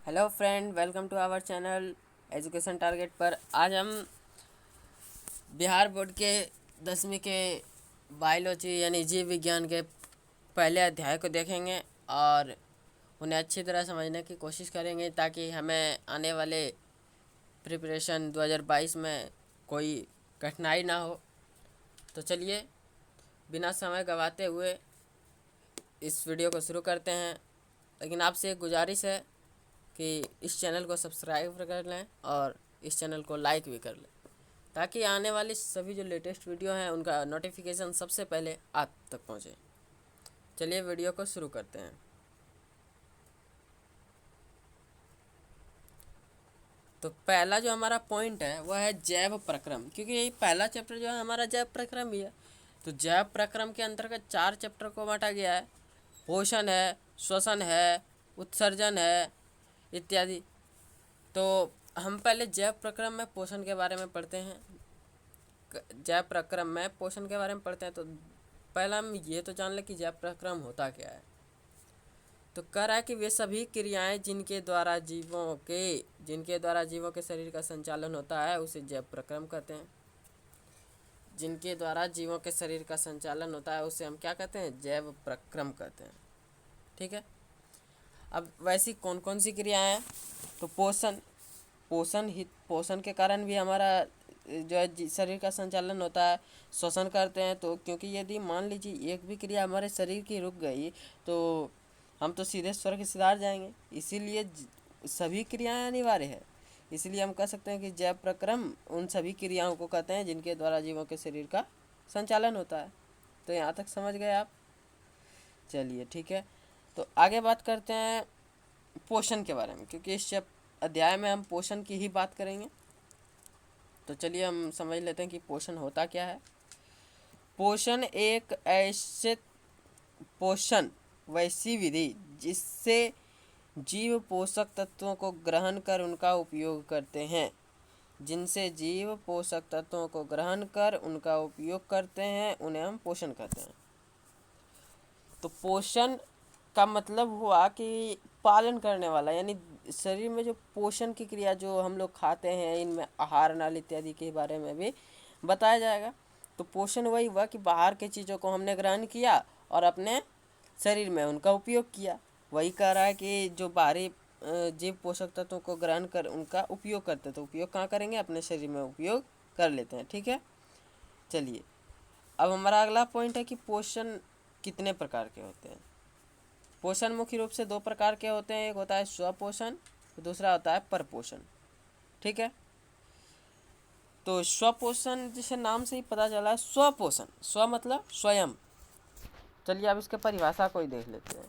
Hello friend, welcome to our channel education target पर। आज हम बिहार बोर्ड के 10वीं के बायोलॉजी यानी जीव विज्ञान के पहले अध्याय को देखेंगे और उन्हें अच्छी तरह समझने की कोशिश करेंगे ताकि हमें आने वाले प्रिपरेशन 2022 में कोई कठिनाई ना हो। तो चलिए बिना समय गंवाते हुए इस वीडियो को शुरू करते हैं। लेकिन आपसे एक गुजारिश है कि इस चैनल को सब्सक्राइब कर लें और इस चैनल को लाइक भी कर लें ताकि आने वाली सभी जो लेटेस्ट वीडियो हैं उनका नोटिफिकेशन सबसे पहले आप तक पहुंचे। चलिए वीडियो को शुरू करते हैं। तो पहला जो हमारा पॉइंट है वह है जैव प्रक्रम, क्योंकि यही पहला चैप्टर जो है हमारा जैव प्रक्रम भी है। तो जैव प्रक्रम के अंतर्गत 4 चैप्टर को बांटा गया है। पोषण है, श्वसन है, उत्सर्जन है इत्यादि। तो हम पहले जैव प्रक्रम में पोषण के बारे में पढ़ते हैं। जैव प्रक्रम में पोषण के बारे में पढ़ते हैं। तो पहला हम ये तो जान लें कि जैव प्रक्रम होता क्या है। तो कह रहा है कि वे सभी क्रियाएं जिनके द्वारा जीवों के शरीर का संचालन होता है उसे जैव प्रक्रम कहते हैं। जिनके द्वारा जीवों के शरीर का संचालन होता है उसे हम क्या कहते हैं? जैव प्रक्रम कहते हैं। ठीक है। अब वैसी कौन कौन सी क्रियाएं हैं? तो पोषण के कारण भी हमारा जो है शरीर का संचालन होता है। श्वसन करते हैं तो क्योंकि यदि मान लीजिए एक भी क्रिया हमारे शरीर की रुक गई तो हम तो सीधे स्वर्ग सिधार जाएंगे। इसीलिए सभी क्रियाएं अनिवार्य है। इसलिए हम कह सकते हैं कि जैव प्रक्रम उन सभी क्रियाओं को कहते हैं जिनके द्वारा जीवों के शरीर का संचालन होता है। तो यहाँ तक समझ गए आप? चलिए ठीक है। तो आगे बात करते हैं पोषण के बारे में, क्योंकि इस अध्याय में हम पोषण की ही बात करेंगे। तो चलिए हम समझ लेते हैं कि पोषण होता क्या है। पोषण वैसी विधि जिससे जीव पोषक तत्वों को ग्रहण कर उनका उपयोग करते हैं। जिनसे जीव पोषक तत्वों को ग्रहण कर उनका उपयोग करते हैं उन्हें हम पोषण कहते हैं। तो पोषण का मतलब हुआ कि पालन करने वाला, यानी शरीर में जो पोषण की क्रिया जो हम लोग खाते हैं इनमें आहार नाल इत्यादि के बारे में भी बताया जाएगा। तो पोषण वही हुआ कि बाहर की चीज़ों को हमने ग्रहण किया और अपने शरीर में उनका उपयोग किया। वही कह रहा है कि जो बाहरी जीव पोषक तत्वों को ग्रहण कर उनका उपयोग करते हैं। तो उपयोग कहाँ करेंगे? अपने शरीर में उपयोग कर लेते हैं। ठीक है। चलिए अब हमारा अगला पॉइंट है कि पोषण कितने प्रकार के होते हैं। पोषण मुख्य रूप से 2 प्रकार के होते हैं। एक होता है स्वपोषण, दूसरा होता है परपोषण। ठीक है। तो स्वपोषण जिसे नाम से ही पता चला है, स्वपोषण, स्व मतलब स्वयं। चलिए अब इसके परिभाषा को ही देख लेते हैं।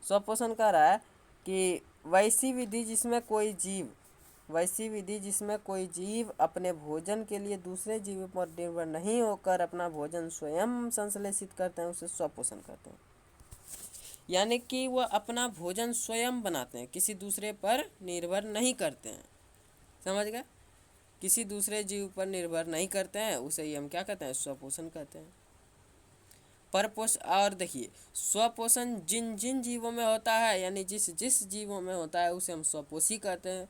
स्वपोषण कह रहा है कि वैसी विधि जिसमें कोई जीव अपने भोजन के लिए दूसरे जीवों पर निर्भर नहीं होकर अपना भोजन स्वयं संश्लेषित करते हैं उसे स्वपोषण कहते हैं। यानी कि वह अपना भोजन स्वयं बनाते हैं, किसी दूसरे पर निर्भर नहीं करते हैं। समझ गए? किसी दूसरे जीव पर निर्भर नहीं करते हैं, उसे ही हम क्या कहते हैं? स्वपोषण कहते हैं। परपोषण, और देखिए स्वपोषण जिन जिन जीवों में होता है, यानी जिस जिस जीवों में होता है उसे हम स्वपोषी कहते हैं।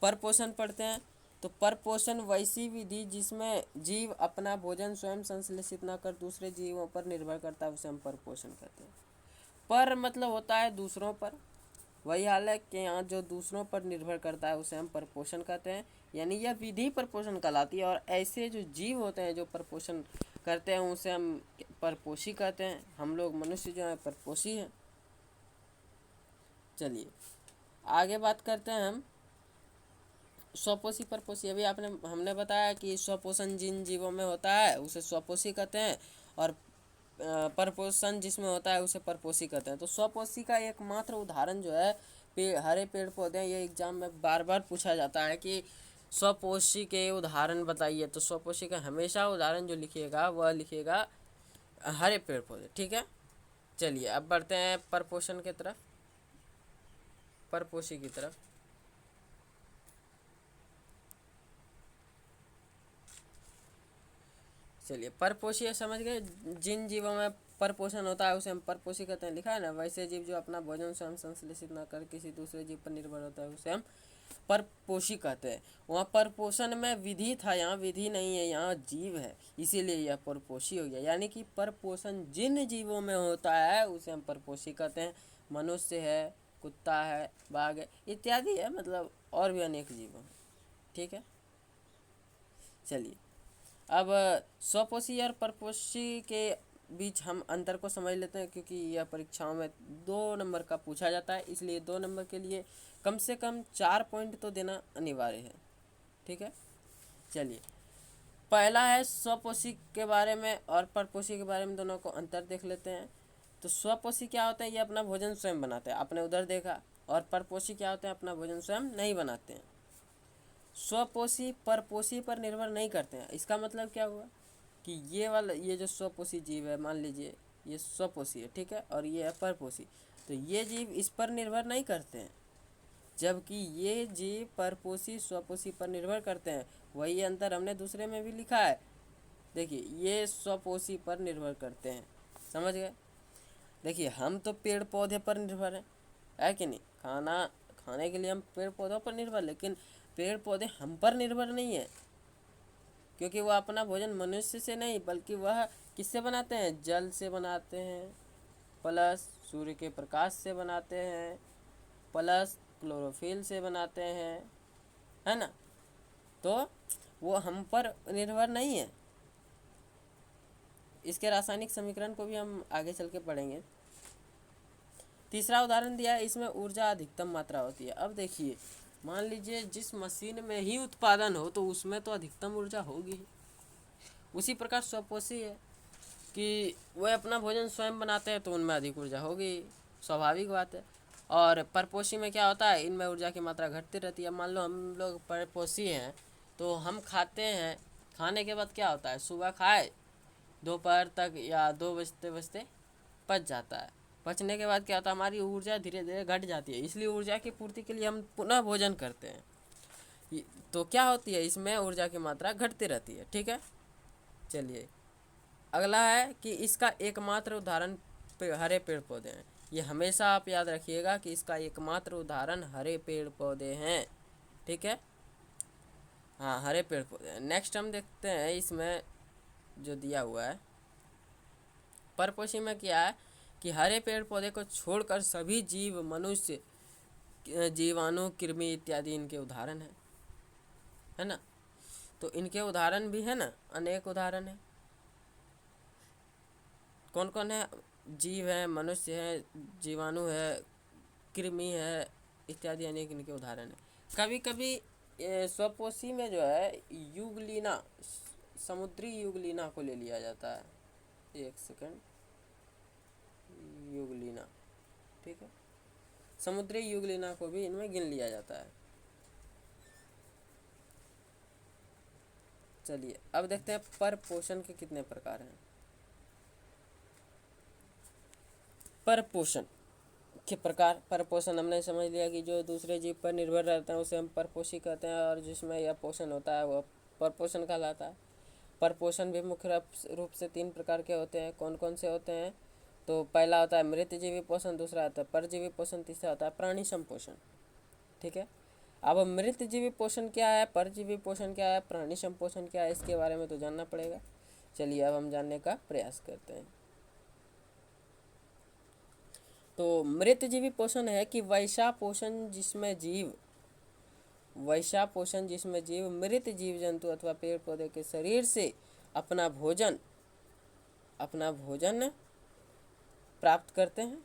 परपोषण पढ़ते हैं। तो परपोषण वैसी विधि जिसमें जीव अपना भोजन स्वयं संश्लेषित न कर दूसरे जीवों पर निर्भर करता है उसे हम परपोषण कहते हैं। पर मतलब होता है दूसरों पर। वही हाल है कि यहाँ जो दूसरों पर निर्भर करता है उसे हम परपोषण कहते हैं, यानी यह विधि परपोषण कहलाती है। और ऐसे जो जीव होते हैं जो परपोषण करते हैं उसे हम परपोषी कहते हैं। हम लोग मनुष्य जो है परपोषी हैं। चलिए आगे बात करते हैं हम स्वपोषी परपोषी। अभी हमने बताया कि स्वपोषण जिन जीवों में होता है उसे स्वपोषी कहते हैं और परपोषण जिसमें होता है उसे परपोषी कहते हैं। तो स्वपोषी का एकमात्र उदाहरण जो है हरे पेड़ पौधे। ये एग्जाम में बार बार पूछा जाता है कि स्वपोषी के उदाहरण बताइए। तो स्वपोषी का हमेशा उदाहरण जो लिखिएगा वह लिखिएगा हरे पेड़ पौधे। ठीक है। चलिए अब बढ़ते हैं परपोषण की तरफ, परपोषी की तरफ। चलिए परपोषी समझ गए, जिन जीवों में परपोषण होता है उसे हम परपोषी कहते हैं, लिखा है ना। वैसे जीव जो अपना भोजन स्वयं संश्लेषित न कर किसी दूसरे जीव पर निर्भर होता है उसे हम परपोषी कहते हैं। वहाँ परपोषण में विधि था, यहाँ विधि नहीं है, यहाँ जीव है, इसीलिए यह परपोषी हो गया। यानी कि परपोषण जिन जीवों में होता है उसे हम परपोषी कहते हैं। मनुष्य है, कुत्ता है, बाघ है इत्यादि है, मतलब और भी अनेक जीव हैं। ठीक है, चलिए अब स्वपोषी और परपोषी के बीच हम अंतर को समझ लेते हैं, क्योंकि यह परीक्षाओं में 2 नंबर का पूछा जाता है, इसलिए 2 नंबर के लिए कम से कम 4 पॉइंट तो देना अनिवार्य है। ठीक है, चलिए पहला है स्वपोषी के बारे में और परपोषी के बारे में, दोनों को अंतर देख लेते हैं। तो स्वपोषी क्या होता है, ये अपना भोजन स्वयं बनाते हैं, आपने उधर देखा। और परपोषी क्या होते हैं, अपना भोजन स्वयं नहीं बनाते हैं। स्वपोषी परपोषी पर निर्भर नहीं करते हैं। इसका मतलब क्या हुआ कि ये जो स्वपोषी जीव है, मान लीजिए ये स्वपोषी है, ठीक है, और ये है परपोषी, तो ये जीव इस पर निर्भर नहीं करते हैं, जबकि ये जीव परपोषी स्वपोषी पर निर्भर करते हैं। वही अंतर हमने दूसरे में भी लिखा है। देखिए ये स्वपोषी पर निर्भर करते हैं, समझ गए। देखिए हम तो पेड़ पौधे पर निर्भर हैं, है कि नहीं। खाने के लिए हम पेड़ पौधों पर निर्भर, लेकिन पेड़ पौधे हम पर निर्भर नहीं है, क्योंकि वह अपना भोजन मनुष्य से नहीं बल्कि वह किससे बनाते हैं, जल से बनाते हैं, प्लस सूर्य के प्रकाश से बनाते हैं, प्लस क्लोरोफिल से बनाते हैं, है ना। तो वो हम पर निर्भर नहीं है। इसके रासायनिक समीकरण को भी हम आगे चल के पढ़ेंगे। तीसरा उदाहरण दिया है, इसमें ऊर्जा अधिकतम मात्रा होती है। अब देखिए मान लीजिए जिस मशीन में ही उत्पादन हो तो उसमें तो अधिकतम ऊर्जा होगी। उसी प्रकार स्वपोषी है कि वह अपना भोजन स्वयं बनाते हैं तो उनमें अधिक ऊर्जा होगी, स्वाभाविक बात है। और परपोषी में क्या होता है, इनमें ऊर्जा की मात्रा घटती रहती है। मान लो हम लोग परपोषी हैं तो हम खाते हैं, खाने के बाद क्या होता है, सुबह खाए दोपहर तक या 2 बजते बजते पच जाता है। पचने के बाद क्या होता है, हमारी ऊर्जा धीरे धीरे घट जाती है, इसलिए ऊर्जा की पूर्ति के लिए हम पुनः भोजन करते हैं। तो क्या होती है, इसमें ऊर्जा की मात्रा घटती रहती है। ठीक है, चलिए अगला है कि इसका एकमात्र उदाहरण हरे पेड़ पौधे हैं। ये हमेशा आप याद रखिएगा कि इसका एकमात्र उदाहरण हरे पेड़ पौधे हैं। ठीक है, हाँ हरे पेड़ पौधे हैं। नेक्स्ट हम देखते हैं इसमें जो दिया हुआ है परपोषी में क्या है कि हरे पेड़ पौधे को छोड़कर सभी जीव, मनुष्य, जीवाणु, कृमि इत्यादि इनके उदाहरण है ना। तो इनके उदाहरण भी है ना, अनेक उदाहरण है। कौन कौन है, जीव है, मनुष्य है, जीवाणु है, कृमि है इत्यादि अनेक इनके उदाहरण है। कभी कभी स्वपोषी में जो है युगलीना, समुद्री युगलीना को ले लिया जाता है। एक सेकंड, युगलीना, ठीक है, समुद्री युगलीना को भी इनमें गिन लिया जाता है। चलिए अब देखते हैं परपोषण के कितने प्रकार हैं। परपोषण के प्रकार, परपोषण हमने समझ लिया कि जो दूसरे जीव पर निर्भर रहते हैं उसे हम परपोषी कहते हैं, और जिसमें यह पोषण होता है वह परपोषण कहलाता है। परपोषण भी मुख्य रूप से 3 प्रकार के होते हैं। कौन कौन से होते हैं, तो पहला होता है मृतजीवी पोषण, दूसरा होता है परजीवी पोषण, तीसरा होता है प्राणी संपोषण। ठीक है, अब मृतजीवी पोषण क्या है, परजीवी पोषण क्या है, प्राणी संपोषण क्या है, इसके बारे में तो जानना पड़ेगा। चलिए अब हम जानने का प्रयास करते हैं। तो मृतजीवी पोषण है कि वैसा पोषण जिसमें जीव मृत जीव जंतु अथवा पेड़ पौधे के शरीर से अपना भोजन प्राप्त करते हैं,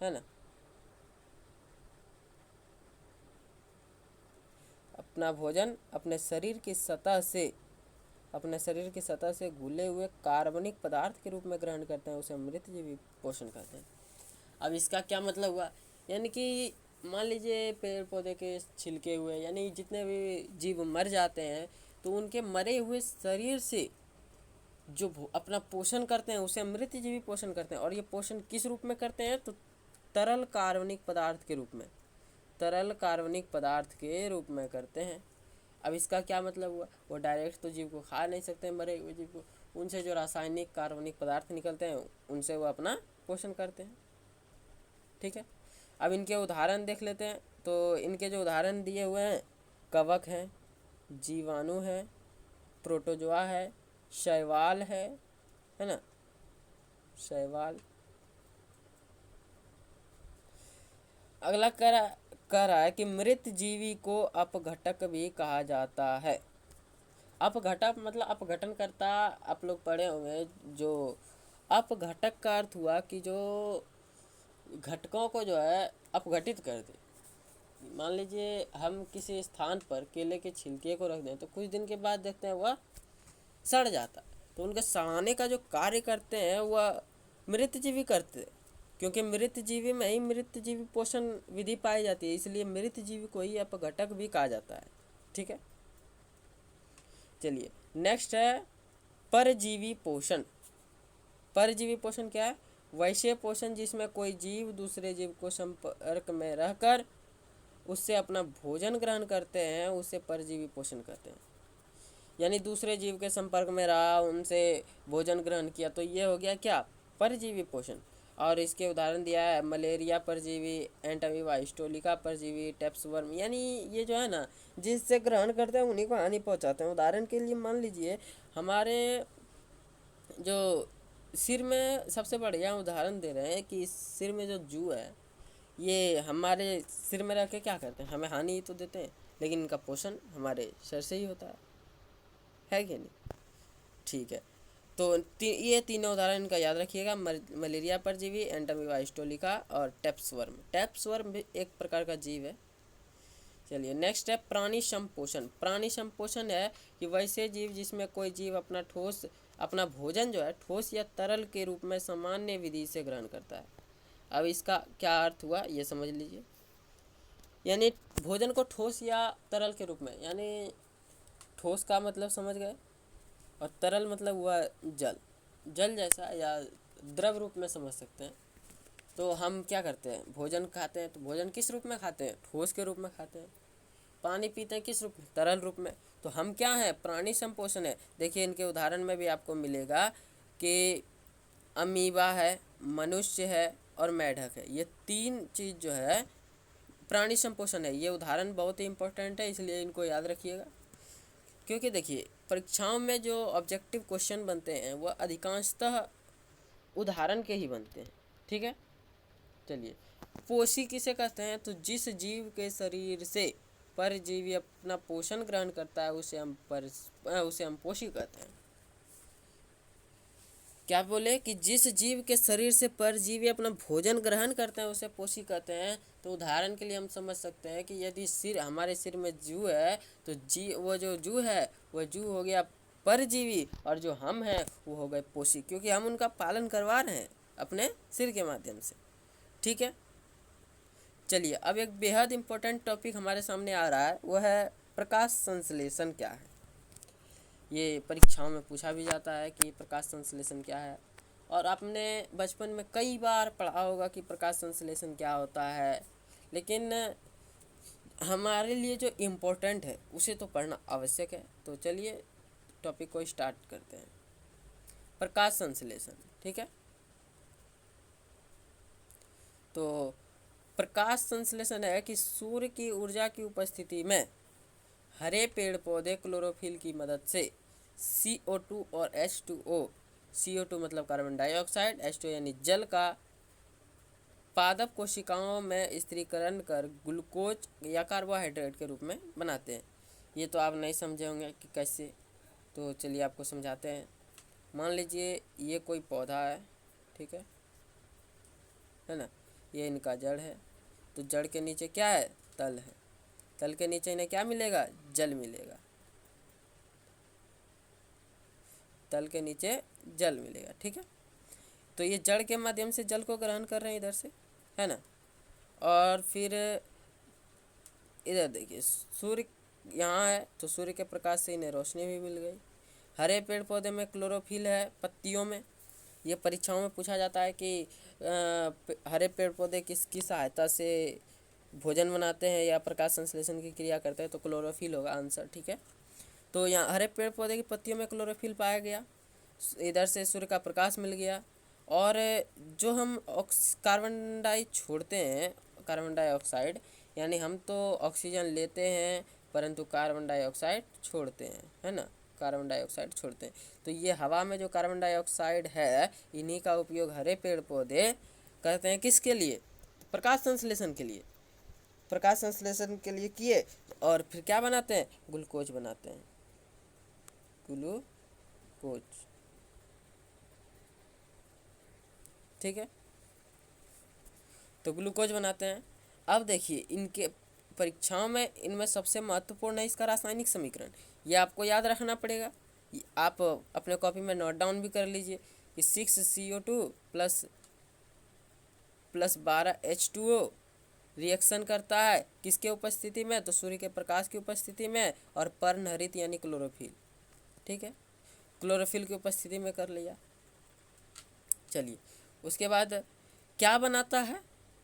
है ना। अपना भोजन अपने शरीर की सतह से घुले हुए कार्बनिक पदार्थ के रूप में ग्रहण करते हैं, उसे मृतजीवी पोषण कहते हैं। अब इसका क्या मतलब हुआ, यानी कि मान लीजिए पेड़ पौधे के छिलके हुए, यानी जितने भी जीव मर जाते हैं तो उनके मरे हुए शरीर से जो अपना पोषण करते हैं उसे मृतजीवी पोषण करते हैं। और ये पोषण किस रूप में करते हैं, तो तरल कार्बनिक पदार्थ के रूप में करते हैं। अब इसका क्या मतलब हुआ, वो डायरेक्ट तो जीव को खा नहीं सकते हैं मरे हुए जीव को, उनसे जो रासायनिक कार्बनिक पदार्थ निकलते हैं उनसे वो अपना पोषण करते हैं। ठीक है, अब इनके उदाहरण देख लेते हैं। तो इनके जो उदाहरण दिए हुए हैं, कवक है, जीवाणु है, प्रोटोजोआ है, शैवाल है ना, शैवाल। अगला कह रहा है कि मृत जीवी को अपघटक भी कहा जाता है। अपघटक मतलब अपघटनकर्ता, आप लोग पढ़े होंगे। जो अपघटक का अर्थ हुआ कि जो घटकों को जो है अपघटित कर दे। मान लीजिए हम किसी स्थान पर केले के छिलके को रख दें तो कुछ दिन के बाद देखते हैं वह सड़ जाता है, तो उनके सड़ाने का जो कार्य करते हैं वह मृत जीवी करते हैं, क्योंकि मृत जीवी में ही मृत जीवी पोषण विधि पाई जाती है, इसलिए मृत जीवी को ही अपघटक भी कहा जाता है। ठीक है, चलिए नेक्स्ट है परजीवी पोषण। परजीवी पोषण क्या है? वैसे पोषण जिसमें कोई जीव दूसरे जीव को संपर्क में रहकर उससे अपना भोजन ग्रहण करते हैं, उसे परजीवी पोषण कहते हैं। यानी दूसरे जीव के संपर्क में रहा, उनसे भोजन ग्रहण किया, तो ये हो गया क्या? परजीवी पोषण। और इसके उदाहरण दिया है मलेरिया परजीवी, एंटामीबा हिस्टोलिका परजीवी, टैप्सवर्म। यानी ये जो है ना, जिससे ग्रहण करते हैं उन्हीं को हानि पहुंचाते हैं। उदाहरण के लिए मान लीजिए हमारे जो सिर में, सबसे बढ़िया उदाहरण दे रहे हैं कि सिर में जो जू है, ये हमारे सिर में रह के क्या करते हैं? हमें हानि ही तो देते हैं, लेकिन इनका पोषण हमारे शरीर से ही होता है कि नहीं? ठीक है, तो ये तीनों उदाहरण इनका याद रखिएगा। मलेरिया परजीवी, एंटामीबा हिस्टोलिका और टैप्सवर्म। टैप्सवर्म भी एक प्रकार का जीव है। चलिए नेक्स्ट है प्राणी संपोषण। प्राणी संपोषण है कि वैसे जीव जिसमें कोई जीव अपना भोजन जो है ठोस या तरल के रूप में सामान्य विधि से ग्रहण करता है। अब इसका क्या अर्थ हुआ ये समझ लीजिए। यानी भोजन को ठोस या तरल के रूप में, यानी ठोस का मतलब समझ गए, और तरल मतलब हुआ जल, जल जैसा या द्रव रूप में समझ सकते हैं। तो हम क्या करते हैं? भोजन खाते हैं तो भोजन किस रूप में खाते हैं? ठोस के रूप में खाते हैं। पानी पीते हैं किस रूप में? तरल रूप में। तो हम क्या हैं? प्राणी संपोषण है। देखिए इनके उदाहरण में भी आपको मिलेगा कि अमीबा है, मनुष्य है और मेढक है। ये तीन चीज़ जो है प्राणी संपोषण है। ये उदाहरण बहुत ही इंपॉर्टेंट है, इसलिए इनको याद रखिएगा। क्योंकि देखिए परीक्षाओं में जो ऑब्जेक्टिव क्वेश्चन बनते हैं वह अधिकांशतः उदाहरण के ही बनते हैं। ठीक है, चलिए पोषी किसे कहते हैं? तो जिस जीव के शरीर से परजीवी अपना पोषण ग्रहण करता है उसे हम पोषी कहते हैं। क्या बोले कि जिस जीव के शरीर से परजीवी अपना भोजन ग्रहण करते हैं उसे पोषी कहते हैं। तो उदाहरण के लिए हम समझ सकते हैं कि यदि हमारे सिर में जू है तो वो जो जू है वह जू हो गया परजीवी, और जो हम हैं वो हो गए पोषी, क्योंकि हम उनका पालन करवा रहे हैं अपने सिर के माध्यम से। ठीक है, चलिए अब एक बेहद इम्पोर्टेंट टॉपिक हमारे सामने आ रहा है, वह है प्रकाश संश्लेषण क्या है। ये परीक्षाओं में पूछा भी जाता है कि प्रकाश संश्लेषण क्या है, और आपने बचपन में कई बार पढ़ा होगा कि प्रकाश संश्लेषण क्या होता है, लेकिन हमारे लिए जो इम्पोर्टेंट है उसे तो पढ़ना आवश्यक है। तो चलिए टॉपिक को स्टार्ट करते हैं। प्रकाश संश्लेषण, ठीक है। तो प्रकाश संश्लेषण है कि सूर्य की ऊर्जा की उपस्थिति में हरे पेड़ पौधे क्लोरोफिल की मदद से CO2 और H2O, CO2 मतलब कार्बन डाइऑक्साइड, H2O यानी जल का पादप कोशिकाओं में स्थिरीकरण कर ग्लूकोज या कार्बोहाइड्रेट के रूप में बनाते हैं। ये तो आप नहीं समझे होंगे कि कैसे, तो चलिए आपको समझाते हैं। मान लीजिए ये कोई पौधा है, ठीक है ना, ये इनका जड़ है। तो जड़ के नीचे क्या है? तल है। तल के नीचे इन्हें क्या मिलेगा? जल मिलेगा। तल के नीचे जल मिलेगा, ठीक है। तो ये जड़ के माध्यम से जल को ग्रहण कर रहे हैं इधर से, है ना। और फिर इधर देखिए सूर्य यहाँ है, तो सूर्य के प्रकाश से इन्हें रोशनी भी मिल गई। हरे पेड़ पौधे में क्लोरोफिल है पत्तियों में। ये परीक्षाओं में पूछा जाता है कि हरे पेड़ पौधे किसकी सहायता से भोजन बनाते हैं या प्रकाश संश्लेषण की क्रिया करते हैं तो क्लोरोफिल होगा आंसर। ठीक है, तो यहाँ हरे पेड़ पौधे की पत्तियों में क्लोरोफिल पाया गया, इधर से सूर्य का प्रकाश मिल गया, और जो हम कार्बन डाइऑक्साइड यानी हम तो ऑक्सीजन लेते हैं परंतु कार्बन डाइऑक्साइड छोड़ते हैं, है ना, कार्बन डाइऑक्साइड छोड़ते हैं। तो ये हवा में जो कार्बन डाइऑक्साइड है इन्हीं का उपयोग हरे पेड़ पौधे करते हैं, किसके लिए, प्रकाश संश्लेषण के लिए, प्रकाश संश्लेषण के लिए किए, और फिर क्या बनाते हैं, ग्लूकोज बनाते हैं, ग्लूकोज। ठीक है, तो ग्लूकोज बनाते हैं। अब देखिए इनके परीक्षाओं में इनमें सबसे महत्वपूर्ण है इसका रासायनिक समीकरण, ये आपको याद रखना पड़ेगा। आप अपने कॉपी में नोट डाउन भी कर लीजिए कि 6CO2 प्लस 12H2O रिएक्शन करता है किसके उपस्थिति में, तो सूर्य के प्रकाश की उपस्थिति में और पर्णहरित यानी क्लोरोफिल। ठीक है, क्लोरोफिल की उपस्थिति में कर लिया। चलिए उसके बाद क्या बनाता है,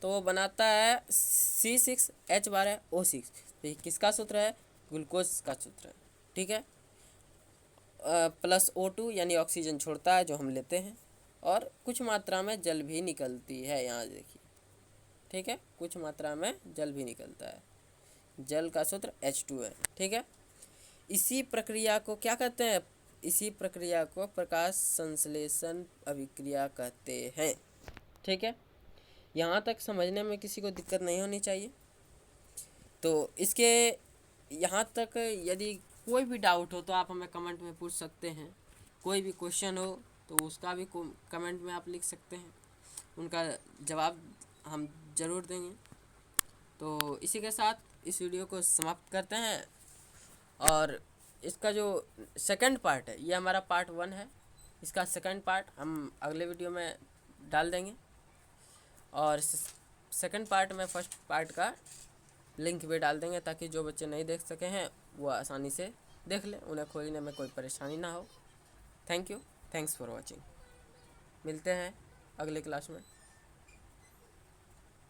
तो वो बनाता है C6H12O6। तो ये किसका सूत्र है, ग्लूकोज का सूत्र है। ठीक है, प्लस O2 यानी ऑक्सीजन छोड़ता है जो हम लेते हैं, और कुछ मात्रा में जल भी निकलती है, यहाँ देखिए। ठीक है, कुछ मात्रा में जल भी निकलता है, जल का सूत्र H2 है। ठीक है, इसी प्रक्रिया को क्या कहते हैं, इसी प्रक्रिया को प्रकाश संश्लेषण अभिक्रिया कहते हैं। ठीक है, यहाँ तक समझने में किसी को दिक्कत नहीं होनी चाहिए। तो इसके यहाँ तक यदि कोई भी डाउट हो तो आप हमें कमेंट में पूछ सकते हैं, कोई भी क्वेश्चन हो तो उसका भी कमेंट में आप लिख सकते हैं, उनका जवाब हम ज़रूर देंगे। तो इसी के साथ इस वीडियो को समाप्त करते हैं, और इसका जो सेकंड पार्ट है ये हमारा पार्ट 1 है, इसका सेकंड पार्ट हम अगले वीडियो में डाल देंगे, और सेकंड पार्ट में फर्स्ट पार्ट का लिंक भी डाल देंगे ताकि जो बच्चे नहीं देख सके हैं वो आसानी से देख लें, उन्हें खोजने में कोई परेशानी ना हो। Thank you, thanks for watching. मिलते हैं अगले क्लास में।